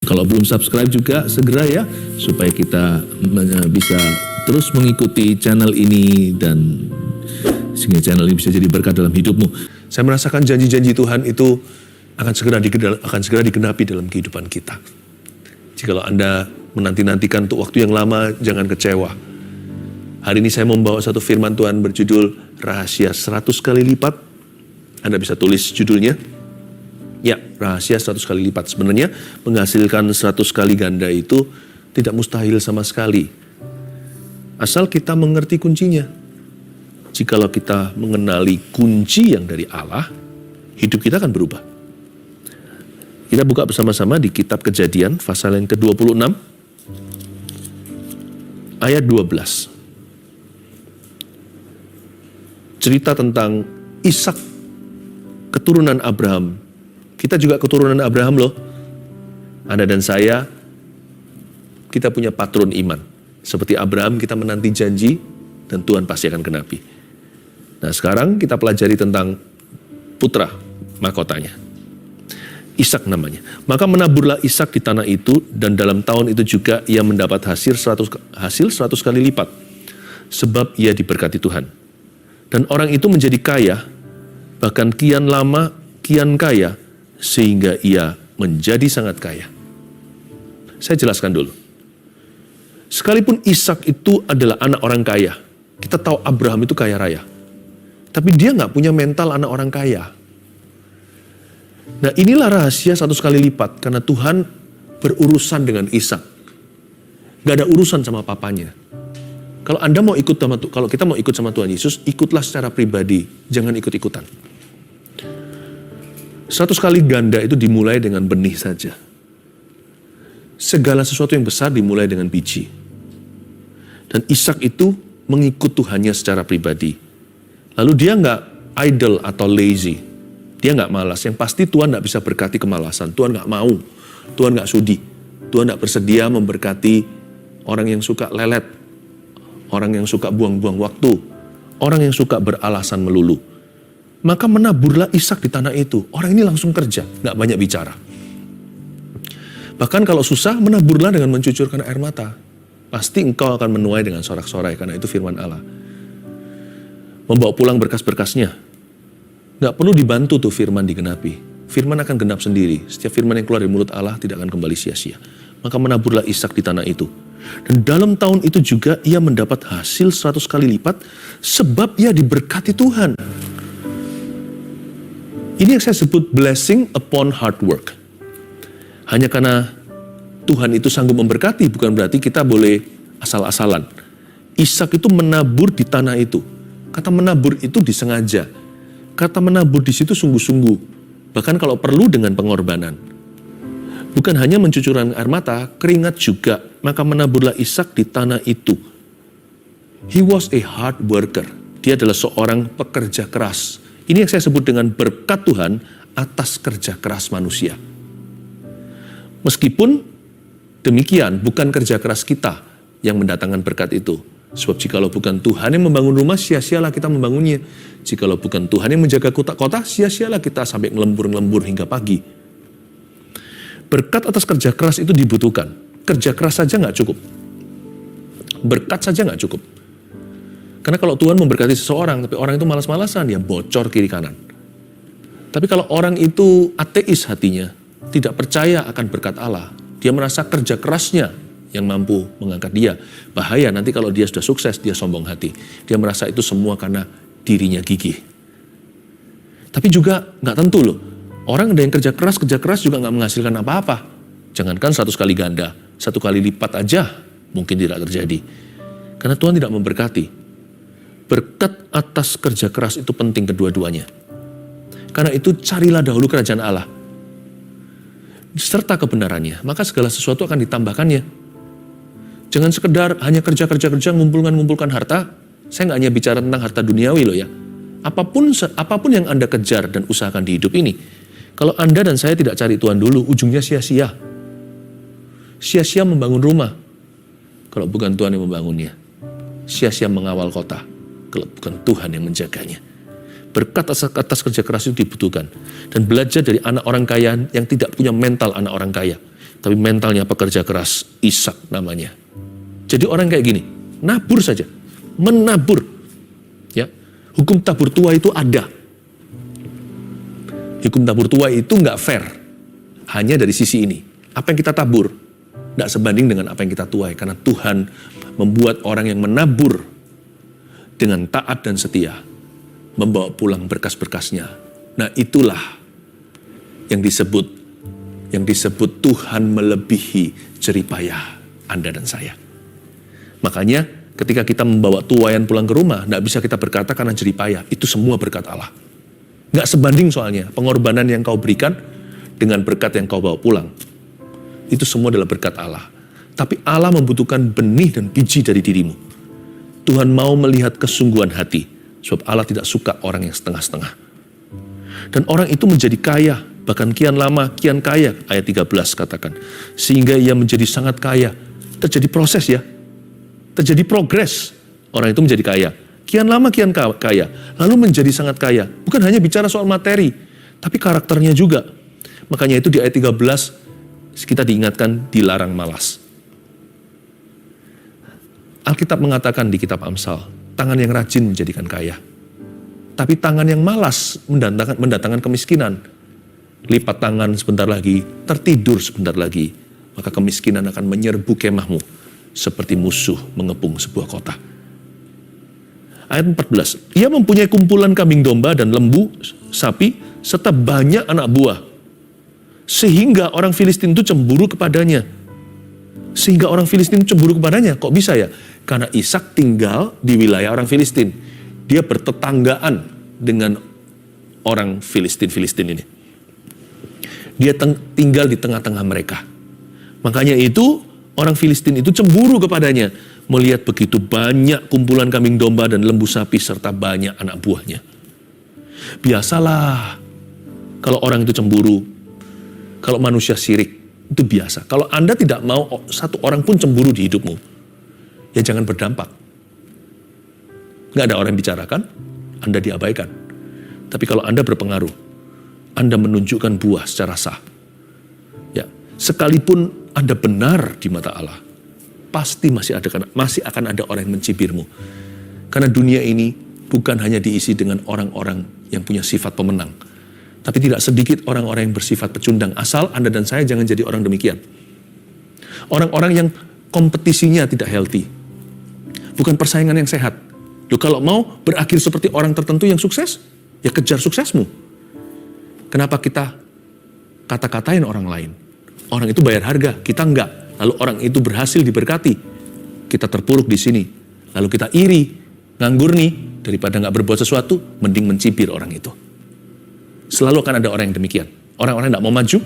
Kalau belum subscribe juga segera ya, supaya kita bisa terus mengikuti channel ini dan sehingga channel ini bisa jadi berkat dalam hidupmu. Saya merasakan janji-janji Tuhan itu akan segera digenapi dalam kehidupan kita. Jikalau Anda menanti-nantikan untuk waktu yang lama, jangan kecewa. Hari ini saya membawa satu firman Tuhan berjudul Rahasia 100 kali lipat. Anda bisa tulis judulnya. Ya, rahasia 100 kali lipat. Sebenarnya menghasilkan 100 kali ganda itu tidak mustahil sama sekali. Asal kita mengerti kuncinya. Jikalau kita mengenali kunci yang dari Allah, hidup kita akan berubah. Kita buka bersama-sama di kitab Kejadian, pasal yang ke-26, ayat 12. Cerita tentang Ishak, keturunan Abraham. Kita juga keturunan Abraham loh. Anda dan saya, kita punya patron iman. Seperti Abraham, kita menanti janji dan Tuhan pasti akan genapi. Nah sekarang kita pelajari tentang putra mahkotanya. Ishak namanya. Maka menaburlah Ishak di tanah itu, dan dalam tahun itu juga ia mendapat hasil 100 kali lipat. Sebab ia diberkati Tuhan. Dan orang itu menjadi kaya, bahkan kian lama, kian kaya, sehingga ia menjadi sangat kaya. Saya jelaskan dulu. Sekalipun Ishak itu adalah anak orang kaya, kita tahu Abraham itu kaya raya. Tapi dia nggak punya mental anak orang kaya. Nah inilah rahasia 100 kali lipat, karena Tuhan berurusan dengan Ishak. Nggak ada urusan sama papanya. Kalau Anda mau ikut kalau kita mau ikut sama Tuhan Yesus, ikutlah secara pribadi, jangan ikut-ikutan. 100 kali ganda itu dimulai dengan benih saja. Segala sesuatu yang besar dimulai dengan biji. Dan Ishak itu mengikut Tuhannya secara pribadi. Lalu dia nggak idle atau lazy. Dia nggak malas. Yang pasti Tuhan nggak bisa berkati kemalasan. Tuhan nggak mau. Tuhan nggak sudi. Tuhan nggak bersedia memberkati orang yang suka lelet. Orang yang suka buang-buang waktu. Orang yang suka beralasan melulu. Maka menaburlah Ishak di tanah itu. Orang ini langsung kerja, nggak banyak bicara. Bahkan kalau susah, menaburlah dengan mencucurkan air mata. Pasti engkau akan menuai dengan sorak-sorai, karena itu firman Allah. Membawa pulang berkas-berkasnya. Nggak perlu dibantu tuh firman digenapi. Firman akan genap sendiri. Setiap firman yang keluar dari mulut Allah tidak akan kembali sia-sia. Maka menaburlah Ishak di tanah itu. Dan dalam tahun itu juga ia mendapat hasil 100 kali lipat, sebab ia diberkati Tuhan. Ini yang saya sebut blessing upon hard work. Hanya karena Tuhan itu sanggup memberkati, bukan berarti kita boleh asal-asalan. Ishak itu menabur di tanah itu. Kata menabur itu disengaja. Kata menabur di situ sungguh-sungguh. Bahkan kalau perlu dengan pengorbanan. Bukan hanya mencucurkan air mata, keringat juga. Maka menaburlah Ishak di tanah itu. He was a hard worker. Dia adalah seorang pekerja keras. Ini yang saya sebut dengan berkat Tuhan atas kerja keras manusia. Meskipun demikian, bukan kerja keras kita yang mendatangkan berkat itu. Sebab jikalau bukan Tuhan yang membangun rumah, sia-sialah kita membangunnya. Jikalau bukan Tuhan yang menjaga kota-kota, sia-sialah kita sampai ngelembur-ngelembur hingga pagi. Berkat atas kerja keras itu dibutuhkan. Kerja keras saja nggak cukup. Berkat saja nggak cukup. Karena kalau Tuhan memberkati seseorang, tapi orang itu malas-malasan, dia bocor kiri kanan. Tapi kalau orang itu ateis hatinya, tidak percaya akan berkat Allah, dia merasa kerja kerasnya yang mampu mengangkat dia. Bahaya nanti kalau dia sudah sukses, dia sombong hati. Dia merasa itu semua karena dirinya gigih. Tapi juga nggak tentu loh. Orang ada yang kerja keras juga nggak menghasilkan apa-apa. Jangankan 100 kali ganda, 1 kali lipat aja mungkin tidak terjadi. Karena Tuhan tidak memberkati. Berkat atas kerja keras itu penting kedua-duanya. Karena itu carilah dahulu kerajaan Allah. Serta kebenarannya, maka segala sesuatu akan ditambahkannya. Jangan sekedar hanya kerja, ngumpulkan harta. Saya nggak hanya bicara tentang harta duniawi loh ya. Apapun yang Anda kejar dan usahakan di hidup ini, kalau Anda dan saya tidak cari Tuhan dulu, ujungnya sia-sia. Sia-sia membangun rumah, kalau bukan Tuhan yang membangunnya. Sia-sia mengawal kota, kalau bukan Tuhan yang menjaganya. Berkat atas kerja keras itu dibutuhkan. Dan belajar dari anak orang kaya yang tidak punya mental anak orang kaya. Tapi mentalnya pekerja keras, Ishak namanya. Jadi orang kayak gini, nabur saja, menabur. Ya, hukum tabur tuai itu ada. Hukum tabur tuai itu nggak fair. Hanya dari sisi ini. Apa yang kita tabur, nggak sebanding dengan apa yang kita tuai. Karena Tuhan membuat orang yang menabur dengan taat dan setia, membawa pulang berkas-berkasnya. Nah itulah yang disebut Tuhan melebihi jeripayah Anda dan saya. Makanya ketika kita membawa tuaian pulang ke rumah, tidak bisa kita berkata karena jeripayah. Itu semua berkat Allah. Nggak sebanding soalnya pengorbanan yang kau berikan dengan berkat yang kau bawa pulang. Itu semua adalah berkat Allah. Tapi Allah membutuhkan benih dan biji dari dirimu. Tuhan mau melihat kesungguhan hati. Sebab Allah tidak suka orang yang setengah-setengah. Dan orang itu menjadi kaya. Bahkan kian lama, kian kaya. Ayat 13 katakan. Sehingga ia menjadi sangat kaya. Terjadi proses ya. Terjadi progres. Orang itu menjadi kaya. Kian lama, kian kaya. Lalu menjadi sangat kaya. Bukan hanya bicara soal materi. Tapi karakternya juga. Makanya itu di ayat 13, kita diingatkan dilarang malas. Alkitab mengatakan di kitab Amsal, tangan yang rajin menjadikan kaya. Tapi tangan yang malas mendatangkan kemiskinan. Lipat tangan sebentar lagi, tertidur sebentar lagi, maka kemiskinan akan menyerbu kemahmu seperti musuh mengepung sebuah kota. Ayat 14, ia mempunyai kumpulan kambing domba dan lembu, sapi, serta banyak anak buah. Sehingga orang Filistin itu cemburu kepadanya. Kok bisa ya? Karena Ishak tinggal di wilayah orang Filistin. Dia bertetanggaan dengan orang Filistin ini. Dia tinggal di tengah-tengah mereka. Makanya itu orang Filistin itu cemburu kepadanya. Melihat begitu banyak kumpulan kambing domba dan lembu sapi serta banyak anak buahnya. Biasalah kalau orang itu cemburu. Kalau manusia sirik, itu biasa. Kalau Anda tidak mau satu orang pun cemburu di hidupmu, ya jangan berdampak. Nggak ada orang yang bicarakan, Anda diabaikan. Tapi kalau Anda berpengaruh, Anda menunjukkan buah secara sah. Ya, sekalipun Anda benar di mata Allah, pasti masih akan ada orang yang mencibirmu. Karena dunia ini bukan hanya diisi dengan orang-orang yang punya sifat pemenang. Tapi tidak sedikit orang-orang yang bersifat pecundang. Asal Anda dan saya jangan jadi orang demikian. Orang-orang yang kompetisinya tidak healthy. Bukan persaingan yang sehat. Loh, kalau mau berakhir seperti orang tertentu yang sukses, ya kejar suksesmu. Kenapa kita kata-katain orang lain? Orang itu bayar harga, kita enggak. Lalu orang itu berhasil diberkati. Kita terpuruk di sini. Lalu kita iri, nganggur nih. Daripada nggak berbuat sesuatu, mending mencibir orang itu. Selalu akan ada orang yang demikian. Orang-orang yang tidak mau maju,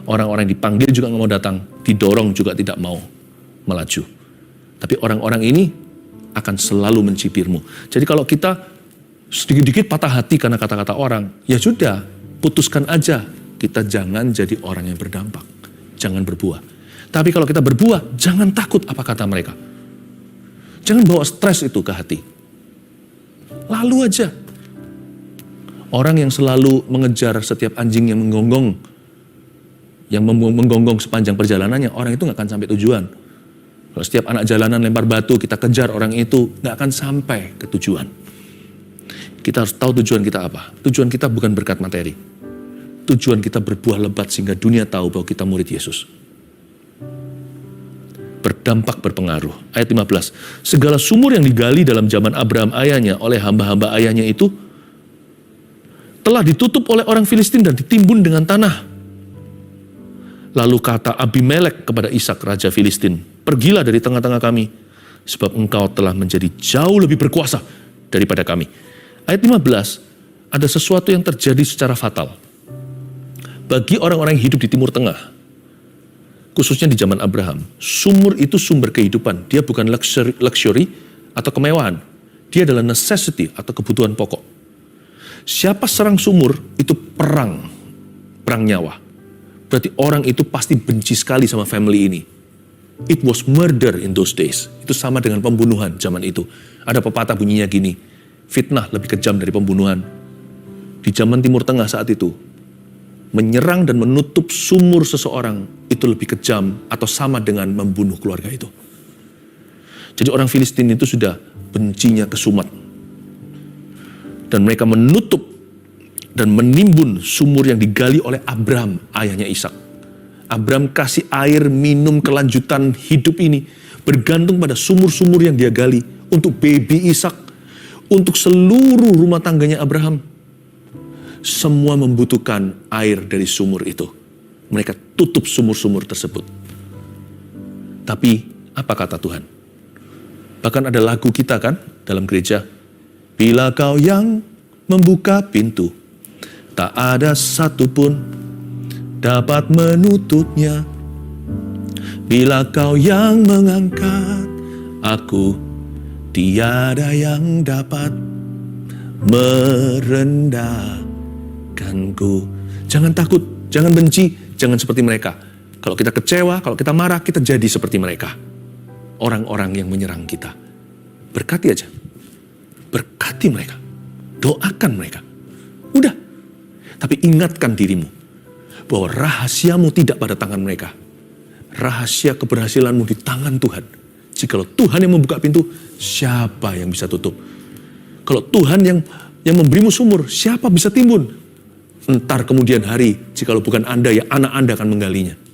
orang-orang yang dipanggil juga nggak mau datang, didorong juga tidak mau melaju. Tapi orang-orang ini akan selalu mencibirmu. Jadi kalau kita sedikit-sedikit patah hati karena kata-kata orang, ya sudah, putuskan aja. Kita jangan jadi orang yang berdampak. Jangan berbuah. Tapi kalau kita berbuah, jangan takut apa kata mereka. Jangan bawa stres itu ke hati. Lalu aja. Orang yang selalu mengejar setiap anjing yang menggonggong, sepanjang perjalanannya, orang itu nggak akan sampai tujuan. Kalau setiap anak jalanan lempar batu, kita kejar orang itu, nggak akan sampai ke tujuan. Kita harus tahu tujuan kita apa. Tujuan kita bukan berkat materi. Tujuan kita berbuah lebat sehingga dunia tahu bahwa kita murid Yesus. Berdampak, berpengaruh. Ayat 15. Segala sumur yang digali dalam zaman Abraham ayahnya oleh hamba-hamba ayahnya itu telah ditutup oleh orang Filistin dan ditimbun dengan tanah. Lalu kata Abimelek kepada Ishak raja Filistin, pergilah dari tengah-tengah kami, sebab engkau telah menjadi jauh lebih berkuasa daripada kami. Ayat 15, ada sesuatu yang terjadi secara fatal. Bagi orang-orang yang hidup di Timur Tengah, khususnya di zaman Abraham, sumur itu sumber kehidupan. Dia bukan luxury atau kemewahan. Dia adalah necessity atau kebutuhan pokok. Siapa serang sumur, itu perang nyawa. Berarti orang itu pasti benci sekali sama family ini. It was murder in those days. Itu sama dengan pembunuhan zaman itu. Ada pepatah bunyinya gini, fitnah lebih kejam dari pembunuhan. Di zaman Timur Tengah saat itu, Menyerang dan menutup sumur seseorang itu lebih kejam atau sama dengan membunuh keluarga itu. Jadi orang Filistin itu sudah bencinya kesumat. Dan mereka menutup dan menimbun sumur yang digali oleh Abraham, ayahnya Ishak. Abraham kasih air minum kelanjutan hidup ini bergantung pada sumur-sumur yang dia gali untuk baby Ishak, untuk seluruh rumah tangganya Abraham. Semua membutuhkan air dari sumur itu. Mereka tutup sumur-sumur tersebut. Tapi apa kata Tuhan? Bahkan ada lagu kita kan dalam gereja. Bila kau yang membuka pintu, tak ada satupun dapat menutupnya. Bila kau yang mengangkat aku, tiada yang dapat merendahkanku. Jangan takut, jangan benci, jangan seperti mereka. Kalau kita kecewa, kalau kita marah, kita jadi seperti mereka. Orang-orang yang menyerang kita. Berkati aja. Berkati mereka. Doakan mereka. Udah. Tapi ingatkan dirimu bahwa rahasiamu tidak pada tangan mereka. Rahasia keberhasilanmu di tangan Tuhan. Jikalau Tuhan yang membuka pintu, siapa yang bisa tutup? Kalau Tuhan yang memberimu sumur, siapa bisa timbun? Entar kemudian hari, jikalau bukan Anda, ya anak Anda akan menggalinya.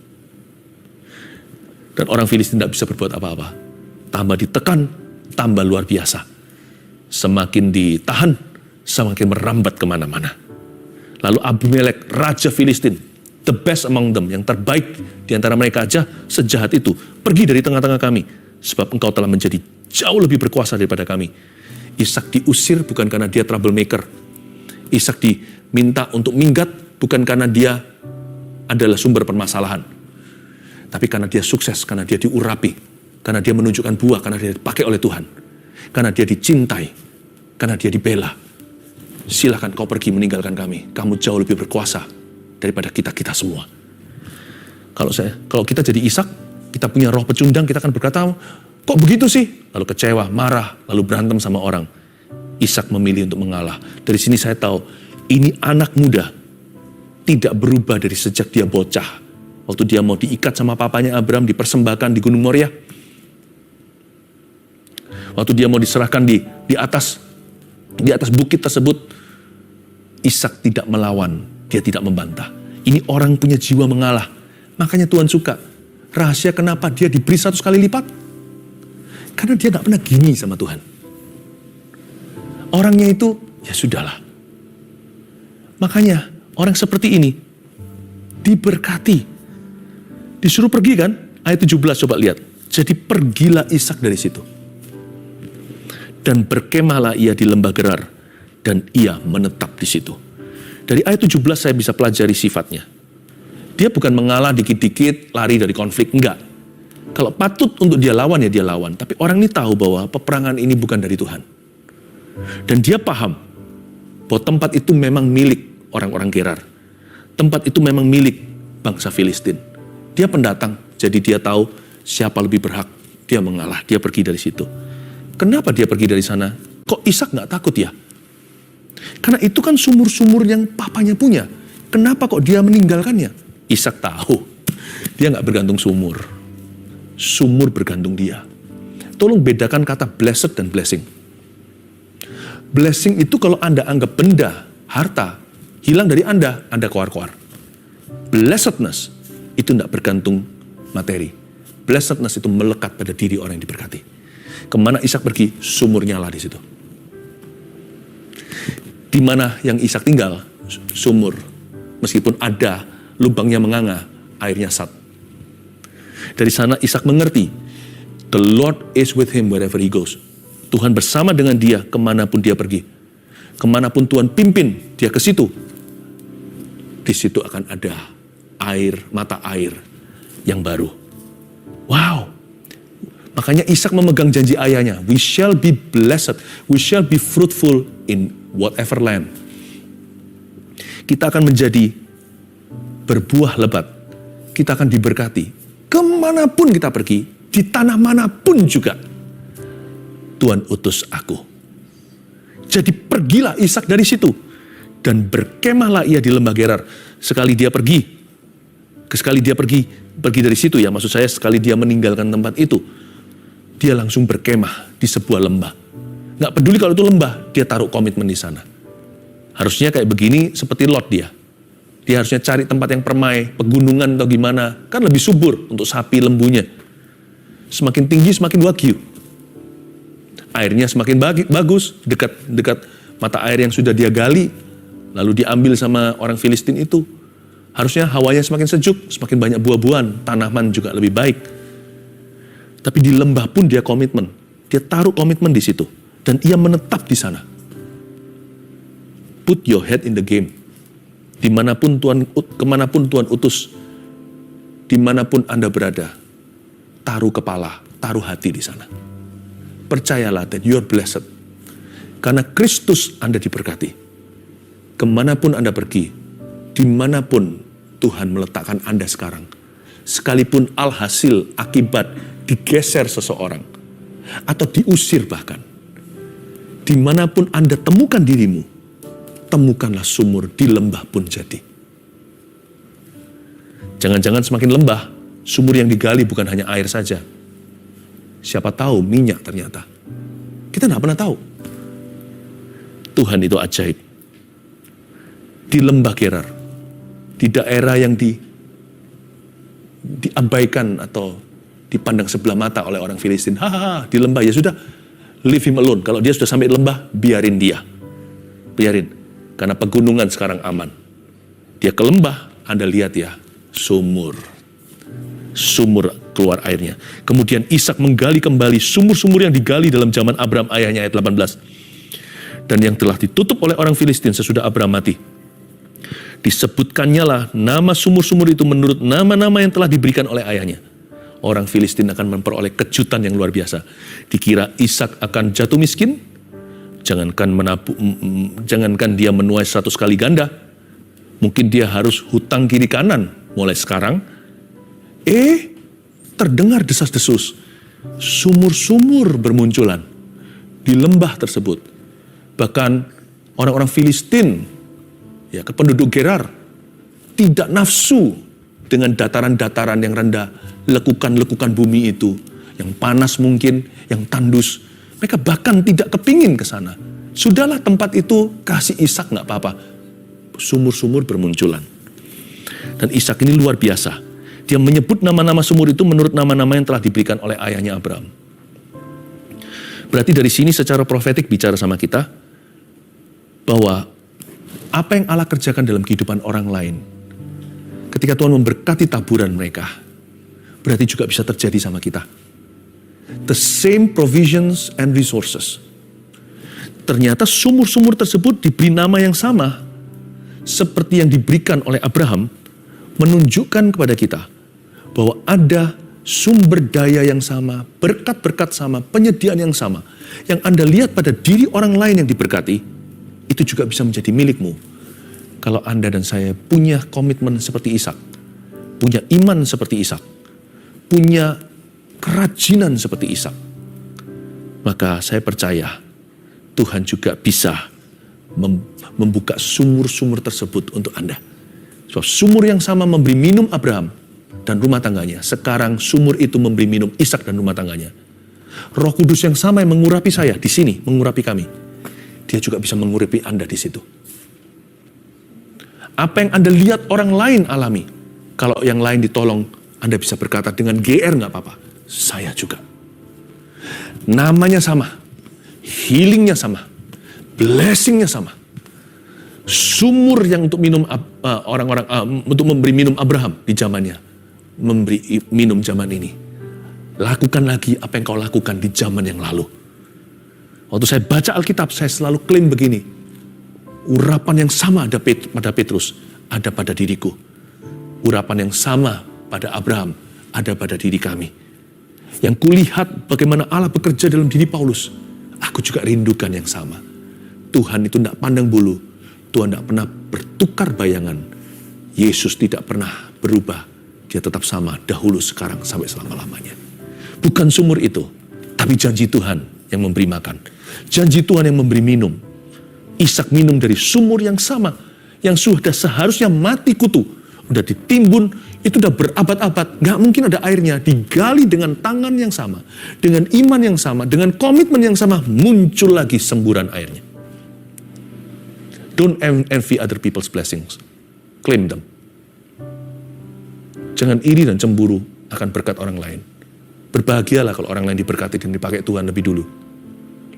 Dan orang Filistin tidak bisa berbuat apa-apa. Tambah ditekan, tambah luar biasa. Semakin ditahan, semakin merambat kemana-mana. Lalu Abimelek, raja Filistin, the best among them, yang terbaik di antara mereka aja, sejahat itu, pergi dari tengah-tengah kami, sebab engkau telah menjadi jauh lebih berkuasa daripada kami. Ishak diusir bukan karena dia troublemaker. Ishak diminta untuk minggat bukan karena dia adalah sumber permasalahan. Tapi karena dia sukses, karena dia diurapi, karena dia menunjukkan buah, karena dia dipakai oleh Tuhan. Karena dia dicintai, karena dia dibela. Silakan kau pergi meninggalkan kami. Kamu jauh lebih berkuasa daripada kita semua. Kalau kita jadi Ishak, kita punya roh pecundang, kita akan berkata, kok begitu sih? Lalu kecewa, marah, lalu berantem sama orang. Ishak memilih untuk mengalah. Dari sini saya tahu, ini anak muda tidak berubah dari sejak dia bocah. Waktu dia mau diikat sama papanya Abraham, dipersembahkan di Gunung Moria. Waktu dia mau diserahkan di atas bukit tersebut, Ishak tidak melawan, dia tidak membantah. Ini orang punya jiwa mengalah. Makanya Tuhan suka. Rahasia kenapa dia diberi 100 kali lipat? Karena dia gak pernah gini sama Tuhan. Orangnya itu, ya sudahlah. Makanya orang seperti ini diberkati. Disuruh pergi kan? Ayat 17 coba lihat. Jadi pergilah Ishak dari situ. Dan berkemahlah ia di lembah Gerar. Dan ia menetap di situ. Dari ayat 17 saya bisa pelajari sifatnya. Dia bukan mengalah dikit-dikit, lari dari konflik. Enggak. Kalau patut untuk dia lawan, ya dia lawan. Tapi orang ini tahu bahwa peperangan ini bukan dari Tuhan. Dan dia paham bahwa tempat itu memang milik orang-orang Gerar. Tempat itu memang milik bangsa Filistin. Dia pendatang, jadi dia tahu siapa lebih berhak. Dia mengalah, dia pergi dari situ. Kenapa dia pergi dari sana? Kok Ishak nggak takut ya? Karena itu kan sumur-sumur yang papanya punya. Kenapa kok dia meninggalkannya? Ishak tahu, dia nggak bergantung sumur. Sumur bergantung dia. Tolong bedakan kata blessed dan blessing. Blessing itu kalau Anda anggap benda, harta, hilang dari Anda koar-koar. Blessedness itu tidak bergantung materi. Blessedness itu melekat pada diri orang yang diberkati. Kemana Ishak pergi, sumur nyala di situ. Di mana yang Ishak tinggal, sumur. Meskipun ada lubangnya menganga, airnya sat. Dari sana Ishak mengerti, the Lord is with him wherever he goes. Tuhan bersama dengan dia kemanapun dia pergi. Kemanapun Tuhan pimpin dia ke situ. Di situ akan ada air, mata air yang baru. Wow. Makanya Ishak memegang janji ayahnya. We shall be blessed. We shall be fruitful in whatever land. Kita akan menjadi berbuah lebat. Kita akan diberkati. Kemanapun kita pergi, di tanah manapun juga, Tuhan utus aku. Jadi pergilah Ishak dari situ. Dan berkemahlah ia di lembah Gerar. Sekali dia pergi dari situ ya, maksud saya sekali dia meninggalkan tempat itu, dia langsung berkemah di sebuah lembah. Nggak peduli kalau itu lembah, dia taruh komitmen di sana. Harusnya kayak begini seperti Lot dia. Dia harusnya cari tempat yang permai, pegunungan atau gimana, kan lebih subur untuk sapi lembunya. Semakin tinggi semakin wagyu. Airnya semakin bagus, dekat mata air yang sudah dia gali, lalu diambil sama orang Filistin itu. Harusnya hawanya semakin sejuk, semakin banyak buah-buahan, tanaman juga lebih baik. Tapi di lembah pun dia komitmen. Dia taruh komitmen di situ. Dan ia menetap di sana. Put your head in the game. Kemanapun Tuhan utus, dimanapun Anda berada, taruh kepala, taruh hati di sana. Percayalah that you are blessed. Karena Kristus Anda diberkati. Kemanapun Anda pergi, dimanapun Tuhan meletakkan Anda sekarang, sekalipun alhasil akibat digeser seseorang, atau diusir bahkan, dimanapun Anda temukan dirimu, temukanlah sumur di lembah pun jadi. Jangan-jangan semakin lembah, sumur yang digali bukan hanya air saja. Siapa tahu minyak ternyata. Kita tidak pernah tahu. Tuhan itu ajaib. Di lembah Gerar, di daerah yang diabaikan atau dipandang sebelah mata oleh orang Filistin. Hahaha, di lembah, ya sudah, leave him alone. Kalau dia sudah sampai di lembah, biarin dia. Biarin. Karena pegunungan sekarang aman. Dia ke lembah, Anda lihat ya, sumur keluar airnya. Kemudian Ishak menggali kembali sumur-sumur yang digali dalam zaman Abraham ayahnya, ayat 18. Dan yang telah ditutup oleh orang Filistin sesudah Abraham mati. Disebutkannya lah nama sumur-sumur itu menurut nama-nama yang telah diberikan oleh ayahnya. Orang Filistin akan memperoleh kejutan yang luar biasa. Dikira Ishak akan jatuh miskin, jangankan dia menuai 100 kali ganda, mungkin dia harus hutang kiri kanan mulai sekarang. Terdengar desas-desus, sumur-sumur bermunculan di lembah tersebut. Bahkan orang-orang Filistin, ya, penduduk Gerar, tidak nafsu dengan dataran-dataran yang rendah, lekukan-lekukan bumi itu, yang panas mungkin, yang tandus. Mereka bahkan tidak kepingin ke sana. Sudahlah tempat itu kasih Ishak nggak apa-apa. Sumur-sumur bermunculan. Dan Ishak ini luar biasa. Dia menyebut nama-nama sumur itu menurut nama-nama yang telah diberikan oleh ayahnya Abraham. Berarti dari sini secara profetik bicara sama kita, bahwa apa yang Allah kerjakan dalam kehidupan orang lain, ketika Tuhan memberkati taburan mereka, berarti juga bisa terjadi sama kita. The same provisions and resources. Ternyata sumur-sumur tersebut diberi nama yang sama, seperti yang diberikan oleh Abraham, menunjukkan kepada kita bahwa ada sumber daya yang sama, berkat-berkat sama, penyediaan yang sama. Yang Anda lihat pada diri orang lain yang diberkati, itu juga bisa menjadi milikmu. Kalau Anda dan saya punya komitmen seperti Ishak, punya iman seperti Ishak, punya kerajinan seperti Ishak, maka saya percaya Tuhan juga bisa membuka sumur-sumur tersebut untuk Anda. Sebab sumur yang sama memberi minum Abraham dan rumah tangganya, sekarang sumur itu memberi minum Ishak dan rumah tangganya. Roh Kudus yang sama yang mengurapi saya di sini, mengurapi kami, dia juga bisa mengurapi Anda di situ. Apa yang Anda lihat orang lain alami, kalau yang lain ditolong, Anda bisa berkata dengan GR nggak apa-apa. Saya juga. Namanya sama, healingnya sama, blessingnya sama. Sumur yang untuk minum untuk memberi minum Abraham di zamannya, memberi minum zaman ini. Lakukan lagi apa yang kau lakukan di zaman yang lalu. Waktu saya baca Alkitab, saya selalu klaim begini. Urapan yang sama ada pada Petrus, ada pada diriku. Urapan yang sama pada Abraham, ada pada diri kami. Yang kulihat bagaimana Allah bekerja dalam diri Paulus, aku juga rindukan yang sama. Tuhan itu tidak pandang bulu, Tuhan tidak pernah bertukar bayangan. Yesus tidak pernah berubah, dia tetap sama dahulu, sekarang, sampai selama-lamanya. Bukan sumur itu, tapi janji Tuhan yang memberi makan. Janji Tuhan yang memberi minum. Ishak minum dari sumur yang sama, yang sudah seharusnya mati kutu. Udah ditimbun, itu udah berabad-abad. Gak mungkin ada airnya. Digali dengan tangan yang sama, dengan iman yang sama, dengan komitmen yang sama, muncul lagi semburan airnya. Don't envy other people's blessings. Claim them. Jangan iri dan cemburu akan berkat orang lain. Berbahagialah kalau orang lain diberkati dan dipakai Tuhan lebih dulu.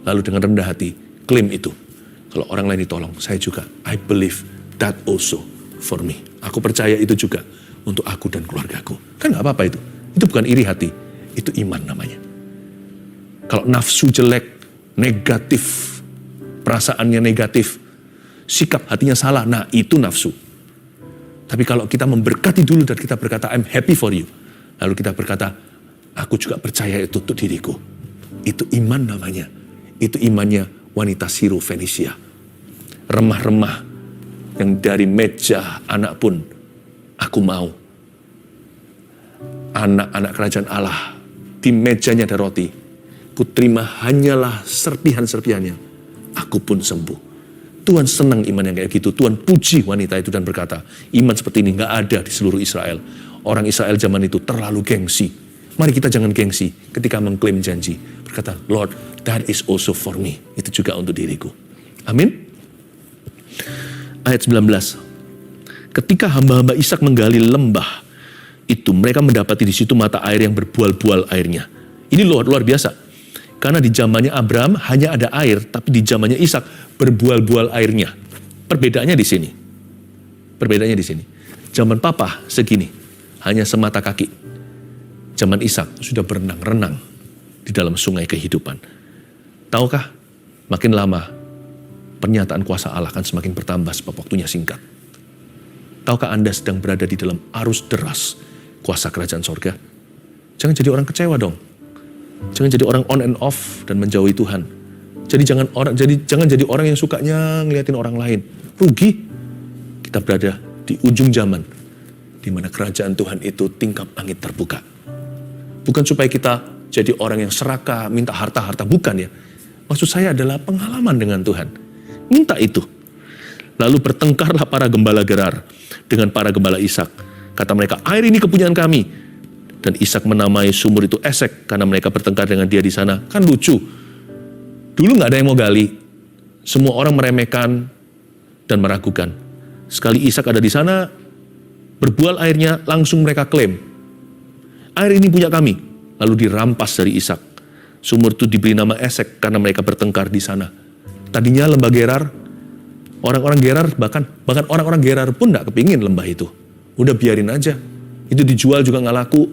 Lalu dengan rendah hati, klaim itu. Kalau orang lain ditolong, saya juga. I believe that also for me. Aku percaya itu juga untuk aku dan keluargaku. Kan gak apa-apa itu. Itu bukan iri hati. Itu iman namanya. Kalau nafsu jelek, negatif, perasaannya negatif, sikap hatinya salah, nah itu nafsu. Tapi kalau kita memberkati dulu dan kita berkata, I'm happy for you. Lalu kita berkata, aku juga percaya itu untuk diriku. Itu iman namanya. Itu imannya wanita Siro Fenisia. Remah-remah yang dari meja anak pun aku mau. Anak-anak kerajaan Allah di mejanya ada roti. Kuterima hanyalah serpihan-serpihannya. Aku pun sembuh. Tuhan senang iman yang kayak gitu. Tuhan puji wanita itu dan berkata, iman seperti ini gak ada di seluruh Israel. Orang Israel zaman itu terlalu gengsi. Mari kita jangan gengsi ketika mengklaim janji. Berkata, Lord, that is also for me. Itu juga untuk diriku. Amin. Ayat 19. Ketika hamba-hamba Ishak menggali lembah itu, mereka mendapati di situ mata air yang berbual-bual airnya. Ini luar biasa. Karena di zamannya Abraham hanya ada air, tapi di zamannya Ishak berbual-bual airnya. Perbedaannya di sini. Zaman papa segini, hanya semata kaki. Zaman Ishak sudah berenang-renang di dalam sungai kehidupan. Tahukah, makin lama pernyataan kuasa Allah akan semakin bertambah sebab waktunya singkat. Tahukah Anda sedang berada di dalam arus deras kuasa kerajaan sorga? Jangan jadi orang kecewa dong. Jangan jadi orang on and off dan menjauhi Tuhan. Jangan jadi orang yang sukanya ngeliatin orang lain. Rugi. Kita berada di ujung zaman di mana kerajaan Tuhan itu tingkap langit terbuka. Bukan supaya kita jadi orang yang serakah, minta harta-harta, bukan ya. Maksud saya adalah pengalaman dengan Tuhan. Minta itu. Lalu bertengkarlah para gembala Gerar dengan para gembala Ishak. Kata mereka, air ini kepunyaan kami. Dan Ishak menamai sumur itu Esek karena mereka bertengkar dengan dia di sana. Kan lucu. Dulu gak ada yang mau gali. Semua orang meremehkan dan meragukan. Sekali Ishak ada di sana, berbual airnya, langsung mereka klaim. Air ini punya kami. Lalu dirampas dari Ishak. Sumur itu diberi nama Esek karena mereka bertengkar di sana. Tadinya lembah Gerar, orang-orang Gerar, bahkan orang-orang Gerar pun gak kepingin lembah itu. Udah biarin aja. Itu dijual juga gak laku.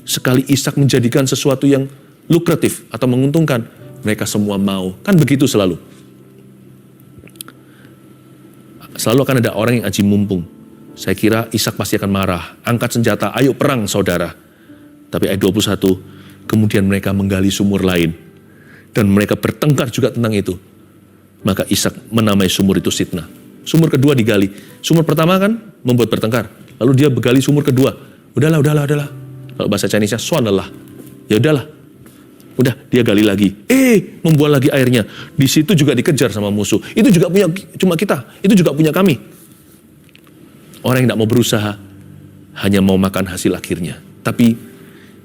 Sekali Ishak menjadikan sesuatu yang lukratif atau menguntungkan, mereka semua mau. Kan begitu selalu. Selalu akan ada orang yang aji mumpung. Saya kira Ishak pasti akan marah. Angkat senjata, ayo perang saudara. Tapi ayat 21, kemudian mereka menggali sumur lain. Dan mereka bertengkar juga tentang itu. Maka Ishak menamai sumur itu Sitna. Sumur kedua digali. Sumur pertama kan membuat bertengkar. Lalu dia begali sumur kedua. Udahlah. Kalau bahasa Chinese-nya, swanallah. Ya udahlah. Udah, dia gali lagi. Membual lagi airnya. Di situ juga dikejar sama musuh. Itu juga punya cuma kita. Itu juga punya kami. Orang yang tidak mau berusaha, hanya mau makan hasil akhirnya. Tapi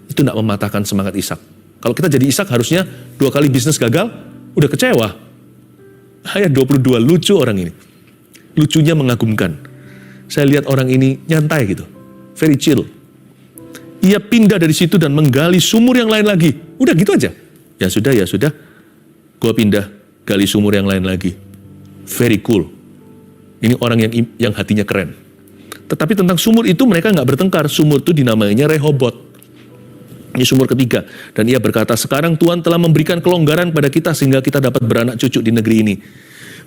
itu tidak mematahkan semangat Ishak. Kalau kita jadi Ishak harusnya 2 kali bisnis gagal, udah kecewa. Ayat 22, lucu orang ini. Lucunya mengagumkan. Saya lihat orang ini nyantai gitu. Very chill. Ia pindah dari situ dan menggali sumur yang lain lagi. Udah gitu aja. Ya sudah. Gua pindah, gali sumur yang lain lagi. Very cool. Ini orang yang hatinya keren. Tetapi tentang sumur itu mereka nggak bertengkar. Sumur itu dinamainya Rehobot. Ini sumur ketiga. Dan ia berkata, sekarang Tuhan telah memberikan kelonggaran pada kita sehingga kita dapat beranak cucu di negeri ini.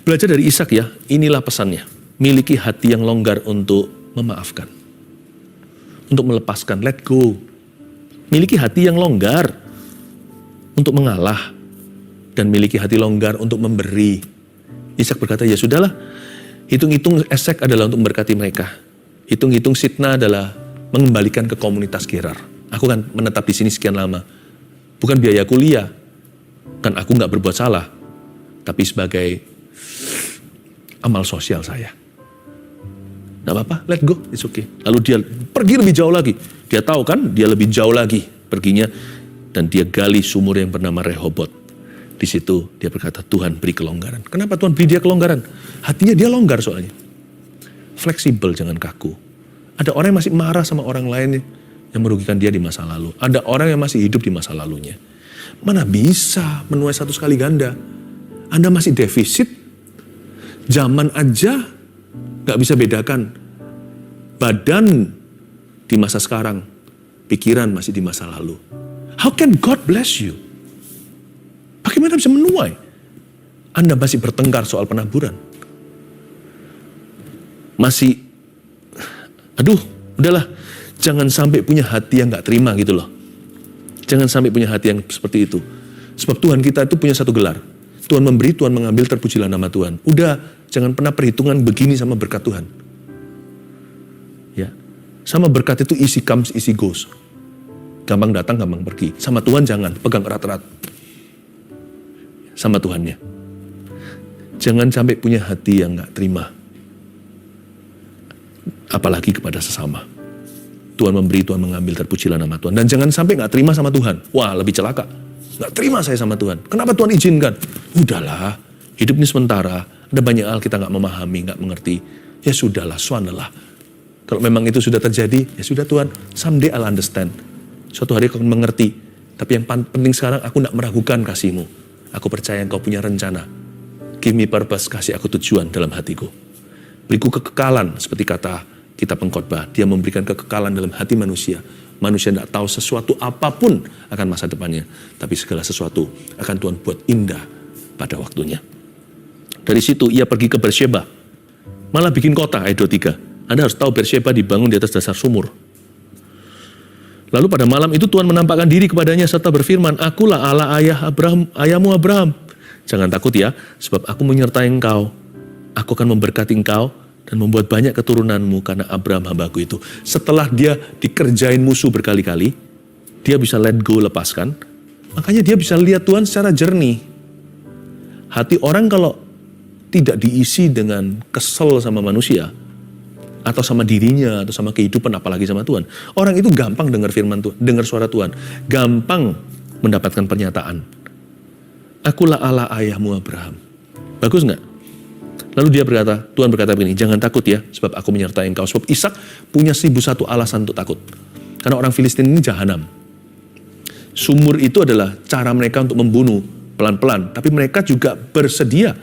Belajar dari Ishak ya, inilah pesannya. Miliki hati yang longgar untuk memaafkan. Untuk melepaskan, let go. Miliki hati yang longgar untuk mengalah. Dan miliki hati longgar untuk memberi. Ishak berkata, ya sudahlah. Hitung-hitung Esek adalah untuk memberkati mereka. Hitung-hitung Sitna adalah mengembalikan ke komunitas Gerar. Aku kan menetap di sini sekian lama. Bukan biaya kuliah. Kan aku gak berbuat salah. Tapi sebagai amal sosial saya. Nggak apa-apa, let go, it's okay. Lalu dia pergi lebih jauh lagi. Dia tahu kan, dia lebih jauh lagi perginya. Dan dia gali sumur yang bernama Rehobot. Di situ dia berkata, Tuhan beri kelonggaran. Kenapa Tuhan beri dia kelonggaran? Hatinya dia longgar soalnya. Fleksibel, jangan kaku. Ada orang yang masih marah sama orang lain yang merugikan dia di masa lalu. Ada orang yang masih hidup di masa lalunya. Mana bisa menuai 100 kali ganda? Anda masih defisit. Zaman aja gak bisa bedakan badan di masa sekarang, pikiran masih di masa lalu. How can God bless you? Bagaimana bisa menuai? Anda masih bertengkar soal penaburan. Masih, aduh, udahlah. Jangan sampai punya hati yang gak terima gitu loh. Jangan sampai punya hati yang seperti itu. Sebab Tuhan kita itu punya satu gelar. Tuhan memberi, Tuhan mengambil, terpujilah nama Tuhan. Udah, jangan pernah perhitungan begini sama berkat Tuhan. Ya, sama berkat itu easy comes, easy goes. Gampang datang, gampang pergi. Sama Tuhan jangan, pegang erat-erat. Sama Tuhannya. Jangan sampai punya hati yang gak terima. Apalagi kepada sesama. Tuhan memberi, Tuhan mengambil, terpujilah nama Tuhan. Dan jangan sampai gak terima sama Tuhan. Wah, lebih celaka. Gak terima saya sama Tuhan. Kenapa Tuhan izinkan? Udahlah, hidup ini sementara. Ada banyak hal kita gak memahami, gak mengerti. Ya sudahlah, swanelah. Kalau memang itu sudah terjadi, ya sudah Tuhan. Someday I'll understand. Suatu hari aku akan mengerti. Tapi yang penting sekarang aku gak meragukan kasih-Mu. Aku percaya Engkau punya rencana. Give me purpose, kasih aku tujuan dalam hatiku. Beriku kekekalan, seperti kata kitab pengkhotbah. Dia memberikan kekekalan dalam hati manusia. Manusia tidak tahu sesuatu apapun akan masa depannya. Tapi segala sesuatu akan Tuhan buat indah pada waktunya. Dari situ ia pergi ke Beersheba. Malah bikin kota, ayat 23. Anda harus tahu Beersheba dibangun di atas dasar sumur. Lalu pada malam itu Tuhan menampakkan diri kepadanya serta berfirman, Akulah Allah ayahmu Abraham. Jangan takut ya, sebab aku menyertai engkau. Aku akan memberkati engkau dan membuat banyak keturunanmu karena Abraham hambaku itu. Setelah dia dikerjain musuh berkali-kali, dia bisa let go, lepaskan. Makanya dia bisa lihat Tuhan secara jernih. Hati orang kalau tidak diisi dengan kesel sama manusia, atau sama dirinya, atau sama kehidupan, apalagi sama Tuhan. Orang itu gampang dengar firman Tuhan, dengar suara Tuhan. Gampang mendapatkan pernyataan. Akulah Allah ayahmu Abraham. Bagus nggak? Lalu dia berkata, Tuhan berkata begini, jangan takut ya, sebab aku menyertai engkau. Sebab Ishak punya 1001 alasan untuk takut. Karena orang Filistin ini jahanam. Sumur itu adalah cara mereka untuk membunuh pelan-pelan. Tapi mereka juga bersedia.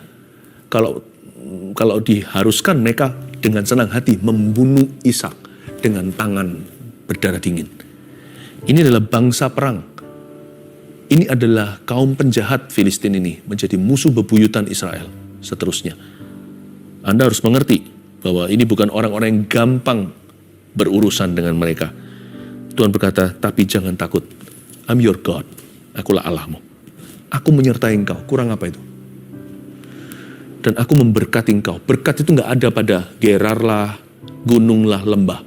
Kalau diharuskan mereka dengan senang hati membunuh Ishak dengan tangan berdarah dingin. Ini adalah bangsa perang. Ini adalah kaum penjahat Filistin ini menjadi musuh bebuyutan Israel. Seterusnya. Anda harus mengerti bahwa ini bukan orang-orang yang gampang berurusan dengan mereka. Tuhan berkata, tapi jangan takut. I'm your God. Akulah Allahmu. Aku menyertai engkau. Kurang apa itu? Dan aku memberkati engkau. Berkat itu gak ada pada Gerar lah, gunung lah, lembah.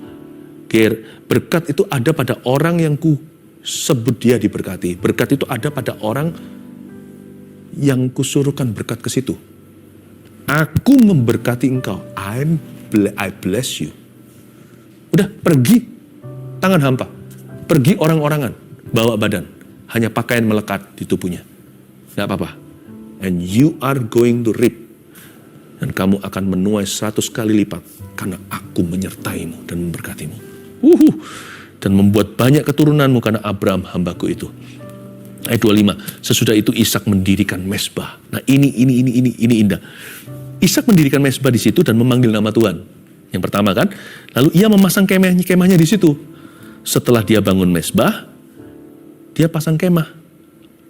Berkat itu ada pada orang yang ku sebut dia diberkati. Berkat itu ada pada orang yang kusuruhkan berkat ke situ. Aku memberkati engkau. I bless you. Udah, pergi. Tangan hampa. Pergi orang-orangan. Bawa badan. Hanya pakaian melekat di tubuhnya. Gak apa-apa. And you are going to reap. Dan kamu akan menuai 100 kali lipat. Karena aku menyertaimu dan memberkatimu. Dan membuat banyak keturunanmu karena Abraham hambaku itu. Ayat 25. Sesudah itu Ishak mendirikan mezbah. Nah ini indah. Ishak mendirikan mezbah di situ dan memanggil nama Tuhan. Yang pertama kan. Lalu ia memasang kemahnya di situ. Setelah dia bangun mezbah, dia pasang kemah.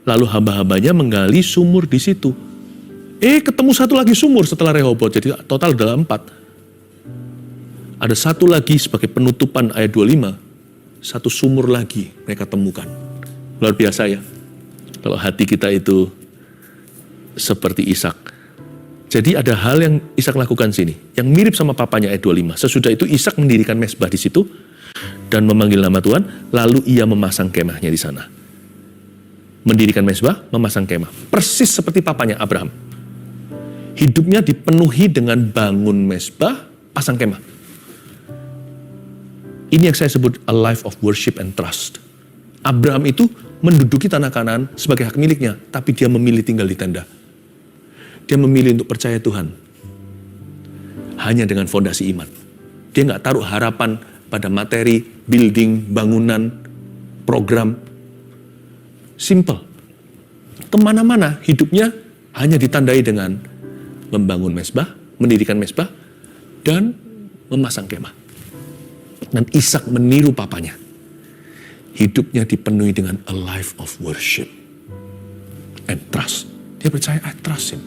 Lalu hamba-hambanya menggali sumur di situ. Ketemu satu lagi sumur setelah Rehobot. Jadi total ada 4. Ada satu lagi sebagai penutupan ayat 25. Satu sumur lagi mereka temukan. Luar biasa ya. Kalau hati kita itu seperti Ishak. Jadi ada hal yang Ishak lakukan sini. Yang mirip sama papanya ayat 25. Sesudah itu Ishak mendirikan mezbah di situ. Dan memanggil nama Tuhan. Lalu ia memasang kemahnya di sana. Mendirikan mezbah, memasang kemah. Persis seperti papanya Abraham. Hidupnya dipenuhi dengan bangun mezbah, pasang kemah. Ini yang saya sebut a life of worship and trust. Abraham itu menduduki tanah Kanaan sebagai hak miliknya, tapi dia memilih tinggal di tenda. Dia memilih untuk percaya Tuhan. Hanya dengan fondasi iman. Dia nggak taruh harapan pada materi, building, bangunan, program. Simple. Kemana-mana hidupnya hanya ditandai dengan membangun mezbah, mendirikan mezbah, dan memasang kemah. Dan Ishak meniru papanya. Hidupnya dipenuhi dengan a life of worship and trust. Dia percaya, I trust him.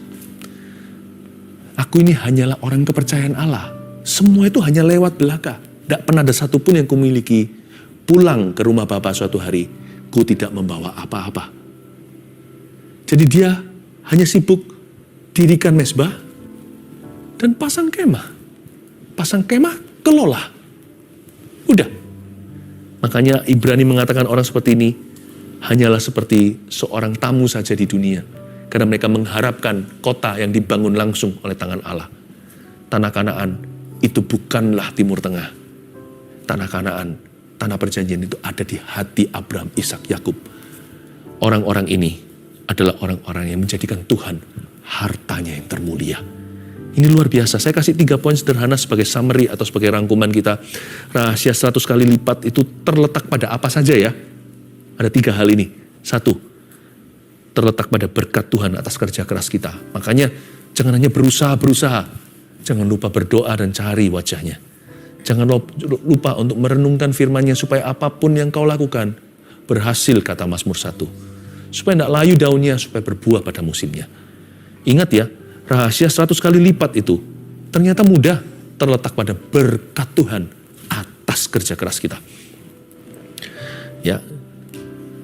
Aku ini hanyalah orang kepercayaan Allah. Semua itu hanya lewat belaka. Tidak pernah ada satupun yang kumiliki. Pulang ke rumah Bapa suatu hari, ku tidak membawa apa-apa. Jadi dia hanya sibuk dirikan mezbah dan pasang kemah. Pasang kemah, kelola. Udah. Makanya Ibrani mengatakan orang seperti ini hanyalah seperti seorang tamu saja di dunia. Karena mereka mengharapkan kota yang dibangun langsung oleh tangan Allah. Tanah Kanaan itu bukanlah Timur Tengah. Tanah Kanaan, tanah perjanjian itu ada di hati Abraham, Ishak, Yakub. Orang-orang ini adalah orang-orang yang menjadikan Tuhan hartanya yang termulia. Ini luar biasa. Saya kasih 3 poin sederhana sebagai summary atau sebagai rangkuman kita. Rahasia 100 kali lipat itu terletak pada apa saja ya? Ada 3 hal ini. 1, terletak pada berkat Tuhan atas kerja keras kita. Makanya jangan hanya berusaha. Jangan lupa berdoa dan cari wajahnya. Jangan lupa untuk merenungkan firman-Nya supaya apapun yang kau lakukan berhasil, kata Mazmur 1. Supaya tidak layu daunnya, supaya berbuah pada musimnya. Ingat ya, rahasia 100 kali lipat itu ternyata mudah, terletak pada berkat Tuhan atas kerja keras kita. Ya,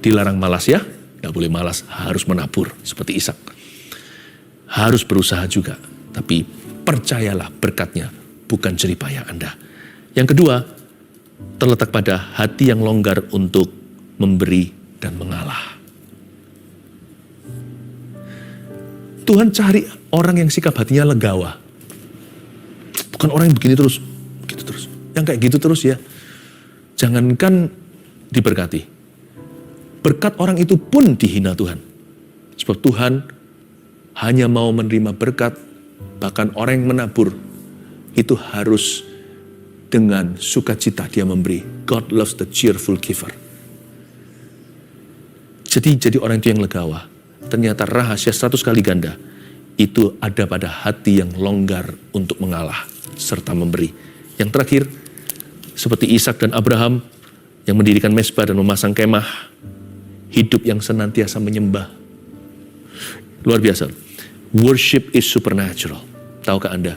dilarang malas ya, gak boleh malas, harus menabur seperti Ishak. Harus berusaha juga, tapi percayalah berkatnya, bukan jeripayah Anda. Yang kedua, terletak pada hati yang longgar untuk memberi dan mengalah. Tuhan cari orang yang sikap hatinya legawa. Bukan orang yang begini terus, begitu terus. Yang kayak gitu terus ya. Jangankan diberkati. Berkat orang itu pun dihina Tuhan. Sebab Tuhan hanya mau menerima berkat, bahkan orang yang menabur, itu harus dengan sukacita dia memberi. God loves the cheerful giver. Jadi orang itu yang legawa. Ternyata rahasia 100 kali ganda itu ada pada hati yang longgar untuk mengalah serta memberi. Yang terakhir, seperti Ishak dan Abraham yang mendirikan mezbah dan memasang kemah, hidup yang senantiasa menyembah. Luar biasa. Worship is supernatural. Tahukah Anda?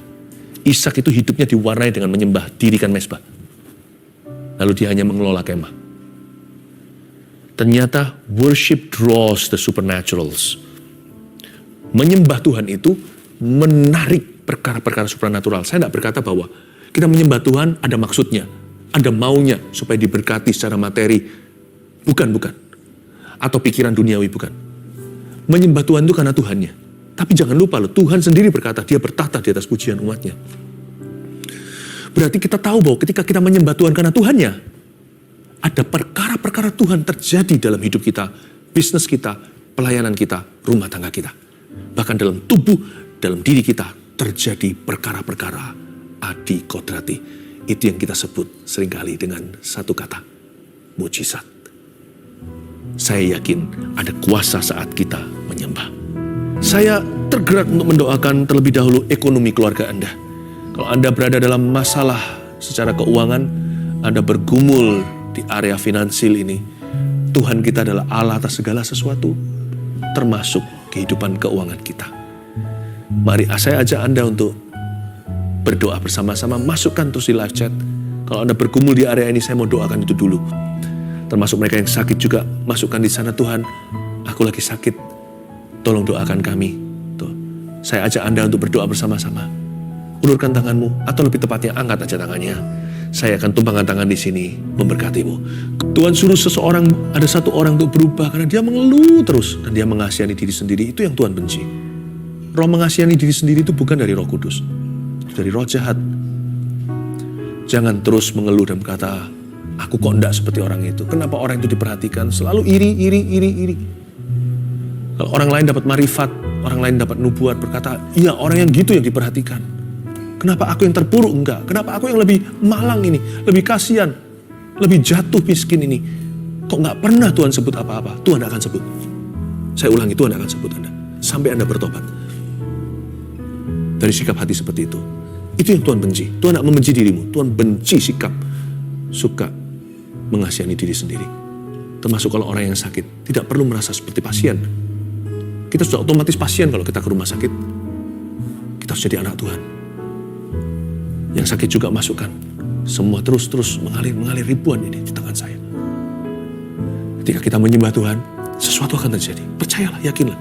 Ishak itu hidupnya diwarnai dengan menyembah, dirikan mezbah. Lalu dia hanya mengelola kemah. Ternyata worship draws the supernaturals. Menyembah Tuhan itu menarik perkara-perkara supernatural. Saya tidak berkata bahwa kita menyembah Tuhan ada maksudnya, ada maunya supaya diberkati secara materi. Bukan. Atau pikiran duniawi, bukan. Menyembah Tuhan itu karena Tuhannya. Tapi jangan lupa loh, Tuhan sendiri berkata, dia bertahta di atas pujian umatnya. Berarti kita tahu bahwa ketika kita menyembah Tuhan karena Tuhannya, ada perkara-perkara Tuhan terjadi dalam hidup kita, bisnis kita, pelayanan kita, rumah tangga kita. Bahkan dalam tubuh, dalam diri kita terjadi perkara-perkara adi kodrati. Itu yang kita sebut seringkali dengan satu kata, mujizat. Saya yakin ada kuasa saat kita menyembah. Saya tergerak untuk mendoakan terlebih dahulu ekonomi keluarga Anda. Kalau Anda berada dalam masalah secara keuangan, Anda bergumul di area finansial ini, Tuhan kita adalah Allah atas segala sesuatu, termasuk kehidupan keuangan kita. Mari saya ajak Anda untuk berdoa bersama-sama, masukkan terus di live chat. Kalau Anda bergumul di area ini, saya mau doakan itu dulu. Termasuk mereka yang sakit juga, masukkan di sana. Tuhan, aku lagi sakit, tolong doakan kami. Tuh. Saya ajak Anda untuk berdoa bersama-sama. Ulurkan tanganmu, atau lebih tepatnya angkat aja tangannya. Saya akan tumpangkan tangan di sini memberkatimu. Tuhan suruh ada satu orang untuk berubah karena dia mengeluh terus dan dia mengasihani diri sendiri. Itu yang Tuhan benci. Roh mengasihani diri sendiri itu bukan dari Roh Kudus, itu dari roh jahat. Jangan terus mengeluh dan berkata, aku kok enggak seperti orang itu. Kenapa orang itu diperhatikan? Selalu iri. Kalau orang lain dapat marifat, orang lain dapat nubuat, berkata, iya orang yang gitu yang diperhatikan. Kenapa aku yang terpuruk enggak? Kenapa aku yang lebih malang ini, lebih kasihan, lebih jatuh miskin ini? Kok enggak pernah Tuhan sebut apa-apa? Tuhan akan sebut. Saya ulangi, Tuhan akan sebut Anda. Sampai Anda bertobat. Dari sikap hati seperti itu. Itu yang Tuhan benci. Tuhan tidak membenci dirimu. Tuhan benci sikap suka mengasihani diri sendiri. Termasuk kalau orang yang sakit. Tidak perlu merasa seperti pasien. Kita sudah otomatis pasien kalau kita ke rumah sakit. Kita harus jadi anak Tuhan. Yang sakit juga masukkan. Semua terus mengalir ribuan ini di tangan saya. Ketika kita menyembah Tuhan, sesuatu akan terjadi. Percayalah, yakinlah.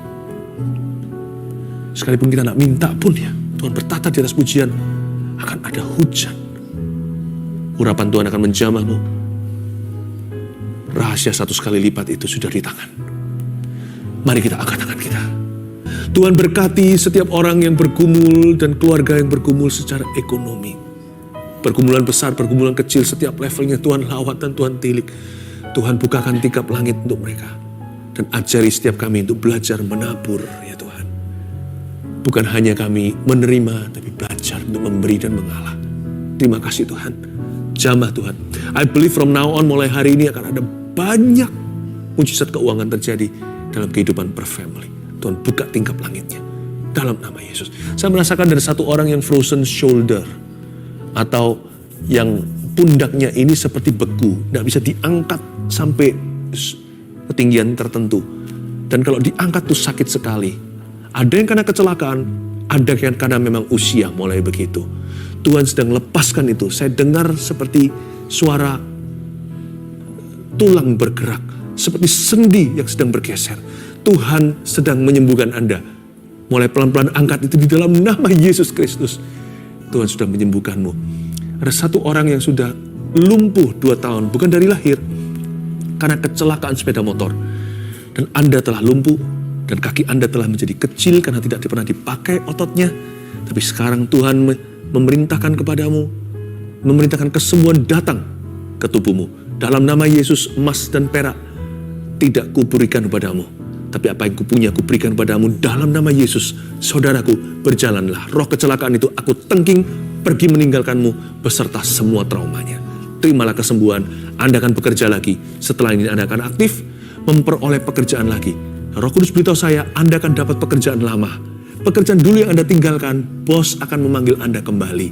Sekalipun kita tidak minta pun ya, Tuhan bertata di atas pujian, akan ada hujan. Urapan Tuhan akan menjamahmu. Rahasia 1 kali lipat itu sudah di tangan. Mari kita angkat tangan kita. Tuhan berkati setiap orang yang bergumul dan keluarga yang bergumul secara ekonomi. Pergumulan besar, pergumulan kecil, setiap levelnya Tuhan lawat dan Tuhan tilik. Tuhan bukakan tingkap langit untuk mereka. Dan ajari setiap kami untuk belajar menabur ya Tuhan. Bukan hanya kami menerima, tapi belajar untuk memberi dan mengalah. Terima kasih Tuhan. Jamah Tuhan. I believe from now on, mulai hari ini akan ada banyak mujizat keuangan terjadi dalam kehidupan per family. Tuhan buka tingkap langitnya. Dalam nama Yesus. Saya merasakan dari satu orang yang frozen shoulder. Atau yang pundaknya ini seperti beku. Tidak bisa diangkat sampai ketinggian tertentu. Dan kalau diangkat tuh sakit sekali. Ada yang karena kecelakaan, ada yang karena memang usia mulai begitu. Tuhan sedang lepaskan itu. Saya dengar seperti suara tulang bergerak. Seperti sendi yang sedang bergeser. Tuhan sedang menyembuhkan Anda. Mulai pelan-pelan angkat itu di dalam nama Yesus Kristus. Tuhan sudah menyembuhkanmu. Ada satu orang yang sudah lumpuh 2 tahun. Bukan dari lahir. Karena kecelakaan sepeda motor. Dan Anda telah lumpuh. Dan kaki Anda telah menjadi kecil karena tidak pernah dipakai ototnya. Tapi sekarang Tuhan memerintahkan kepadamu. Memerintahkan kesembuhan datang ke tubuhmu. Dalam nama Yesus, emas dan perak tidak kuberikan kepadamu. Tapi apa yang kupunya kuberikan padamu dalam nama Yesus. Saudaraku, berjalanlah. Roh kecelakaan itu aku tengking, pergi meninggalkanmu beserta semua traumanya. Terimalah kesembuhan. Anda akan bekerja lagi. Setelah ini Anda akan aktif memperoleh pekerjaan lagi. Roh Kudus beritahu saya, Anda akan dapat pekerjaan lama. Pekerjaan dulu yang Anda tinggalkan, bos akan memanggil Anda kembali.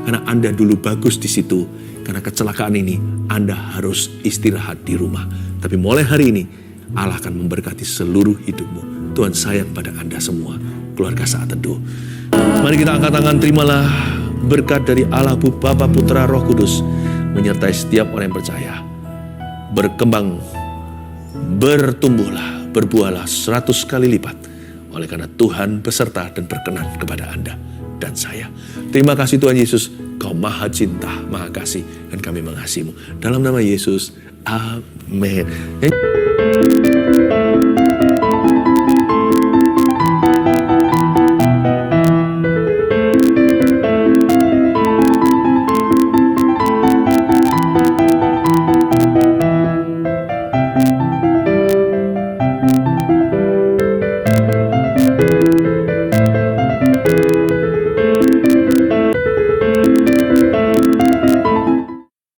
Karena Anda dulu bagus di situ. Karena kecelakaan ini, Anda harus istirahat di rumah. Tapi mulai hari ini, Allah akan memberkati seluruh hidupmu. Tuhan sayang pada Anda semua. Keluarga Saat Teduh. Mari kita angkat tangan, terimalah berkat dari Allah Bapa, Putra, Roh Kudus. Menyertai setiap orang yang percaya. Berkembang, bertumbuhlah, berbuahlah 100 kali lipat. Oleh karena Tuhan beserta dan berkenan kepada Anda dan saya. Terima kasih Tuhan Yesus. Kau maha cinta, maha kasih. Dan kami mengasihimu. Dalam nama Yesus, amin.